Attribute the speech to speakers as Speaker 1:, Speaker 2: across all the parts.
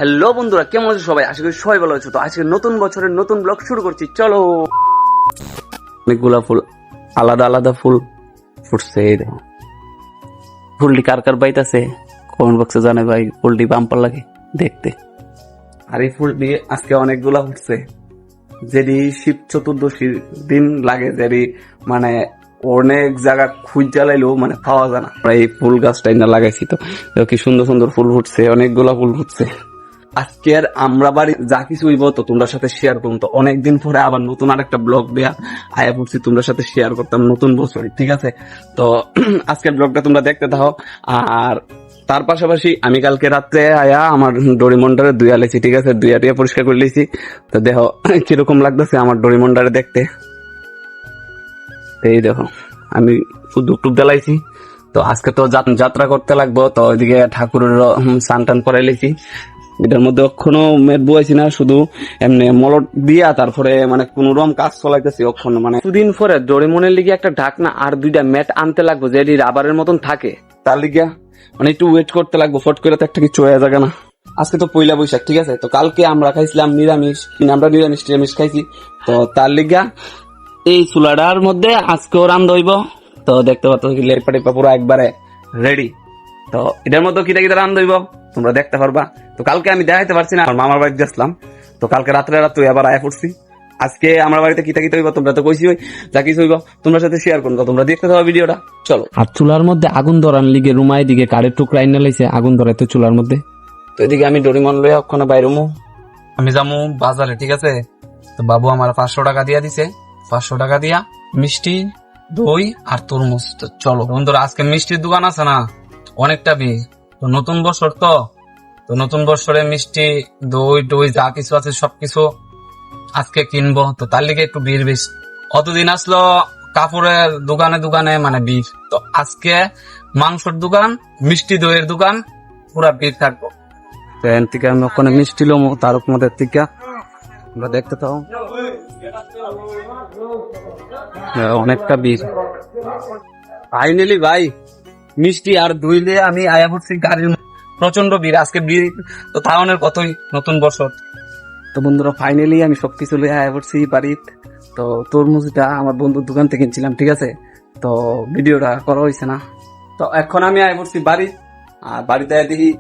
Speaker 1: Hello বন্ধুরা, কেমন আছো সবাই? আশা করি সবাই ভালো আছো। তো আজকে নতুন বছরের নতুন ব্লগ শুরু করছি, চলো। অনেকগুলা ফুল, আলাদা আলাদা ফুল ফুটছে। এই দেখো, ফুলটি কার কার বাইতাছে কমেন্ট বক্সে জানে ভাই। ফুলটি বাম্পার লাগে দেখতে। আর এই ফুল দিয়ে আজকে অনেকগুলা ফুটছে, যেটি শিব চতুর্দশীর দিন লাগে, যেটি মানে অনেক জায়গা খুঁজ জ্বালাইলেও মানে পাওয়া যায় না। এই ফুল গাছটাই না লাগাইছি, তো কি সুন্দর সুন্দর ফুল ফুটছে, অনেকগুলা ফুল ফুটছে। আজকে আর আমরা বাড়ি যা কিছু হইব তো তোমরা সাথে শেয়ার করুন। তো অনেকদিন পরে আবার নতুন আরেকটা ব্লগ দেয়া আয়া পড়ছি, তোমরা সাথে শেয়ার করতাম নতুন বছরে, ঠিক আছে? তো আজকের ব্লগটা তোমরা দেখতে থাকো। আর তার পাশাপাশি আমি কালকে রাত্রে আয়া আমার ডোরিমন্ডারে দুইয়া লেছি, ঠিক আছে? দুইয়া টিয়া পরিষ্কার করে লিছি। তো দেখো কিরকম লাগতেছে আমার ডোরিমন্ডারে দেখতে। এই দেখো, আমি ধূপ টুপ জ্বালাইছি। তো আজকে তো যাত্রা করতে লাগবো, তো ওইদিকে ঠাকুরের স্নান টান করাই লেছি। এটার মধ্যে কখনো মেট বইছি না, শুধু এমনি মলট দিয়া তারপরে মানে কোন রকম কাজ চলাইতেছি। কখনো মানে দুদিন পরে ডোরেমনের লিগে একটা ঢাকনা আর দুইটা ম্যাট আনতে লাগবো, যেটি রাবারের মতন থাকে। তার লিগে মানে একটু ওয়েট করতে লাগবো, ফট করে তো একটা কিছু হয়ে যাবে না। আজকে তো পয়লা বৈশাখ, ঠিক আছে? তো কালকে আমরা খাইছিলাম নিরামিষ, আমরা নিরামিষ খাইছি। তো তার লিগা এই চুলাটার মধ্যে আজকেও রান্না হইব। তো দেখতে পাচ্ছ লেপা টেপা পুরো একবারে রেডি। তো এটার মধ্যে কিটা কিটা রান্না হইব তোমরা দেখতে পারবা। তো কালকে আমি দেখাইতে পারছি না, আমার মামার বাড়িতে গেছিলাম। তো কালকে রাত্রে আবার আয়া পড়ছি। আজকে আমার বাড়িতে কিটা কিটা হইব তোমরা তো কইছি, যা কিছু হইব তোমরা সাথে শেয়ার করবো। তোমরা দেখতে থাকো ভিডিওটা, চলো। আর চুলার মধ্যে আগুন ধরার লিগে রুমাই দিকে কাঠের টুকরা এনে লাইছে আগুন ধরাইতে চুলার মধ্যে। তো এদিকে আমি ডোরিমন লইয়া ওখানে বাইরমু, আমি যাবো বাজারে, ঠিক আছে? তো বাবু আমার 500 টাকা দিয়া দিছে, 500 টাকা দিয়া মিষ্টি, দই আর তরমুজ। তো চলো বন্ধুরা, আজকে মিষ্টির দোকান আছে না, অনেকটা ভিড়। তো নতুন বছর তো নতুন বছরে মিষ্টি দই টই যা কিছু আছে সবকিছু আজকে কিনবো। তো তার লিগে একটু ভিড় বেশি। অতদিন আসলো কাপড়ের দোকানে দোকানে মানে ভিড়, তো আজকে মাংসের দোকান, মিষ্টি দইয়ের দোকান, পুরা ভিড় থাকবো। তো এন থেকে আমি ওখানে মিষ্টি লমো, তার মধ্যে থেকে আমরা দেখতে থাকো। অনেকটা ভিড় ফাইনালি ভাই, মিষ্টি আর দই নিয়ে আমি আয়া পড়ছি গাড়ির। প্রচন্ড ভিড় আজকে, ভিড় তো তাওনের কতই নতুন বছর। তো বন্ধুরা ফাইনালি আমি সবকিছু লিয়ে আয়া পড়ছি বাড়িতে। তো তরমুজটা আমার বন্ধুর দোকান থেকে কিনছিলাম, ঠিক আছে? তো ভিডিওটা করা হয়েছে না। তো এখন আমি আয়া পড়ছি বাড়ি, আর বাড়িতে দেখি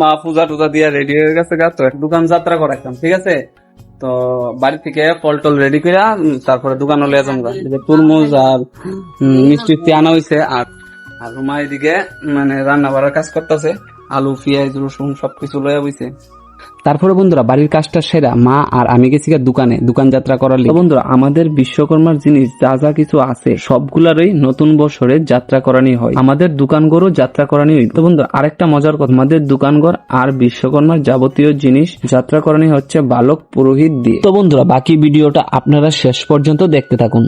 Speaker 1: মা পূজা টুজা দিয়ে রেডি হয়ে গেছে গা। তো দোকান যাত্রা করাইতাম, ঠিক আছে? তো বাড়ি থেকে ফল টল রেডি করে তারপরে দোকানে লিয়ে যাবো। তরমুজ আর মিষ্টি আনা হয়েছে। আর রুমা এদিকে মানে রান্না বাড়ার কাজ করতেছে, আলু পেঁয়াজ রসুন সবকিছু লয়ে বইছে। তারপরে বন্ধুরা বাড়ির কাজটা সেরা মা আর আমি গেছি দোকান যাত্রা করার। বন্ধুরা আমাদের বিশ্বকর্মার জিনিস যা যা কিছু আছে সবগুলারই নতুন বছরে যাত্রা করানি হয়, আমাদের দোকানঘরও যাত্রা করানি হয়। তো বন্ধুরা আরেকটা মজার কথা, আমাদের দোকানঘর আর বিশ্বকর্মার যাবতীয় জিনিস যাত্রা করানি হচ্ছে বালক পুরোহিত দিয়ে। তো বন্ধুরা বাকি ভিডিওটা আপনারা শেষ পর্যন্ত দেখতে থাকুন।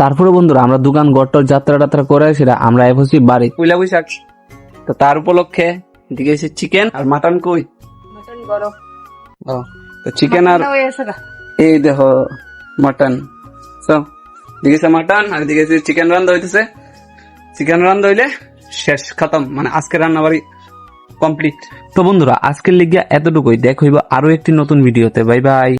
Speaker 1: তারপরে বন্ধুরা আমরা দোকান গড়টর যাত্রা টাত্রা করে সেটা আমরা এসেছি বাড়ি পয়লা বৈশাখ। তো তার উপলক্ষে দিকে চিকেন আর মাটন। কই মাটন গরম? তো চিকেন আর এই দেখো মাটন, দিকে মাটন আর দিকে চিকেন রান্না হইতেছে। চিকেন রান্না হইলে শেষ খতম, মানে আজকে রান্না বাড়ি কমপ্লিট। তো বন্ধুরা আজকের লিগিয়া এতটুকুই, দেখ হইব আরো একটি নতুন ভিডিওতে। Bye bye.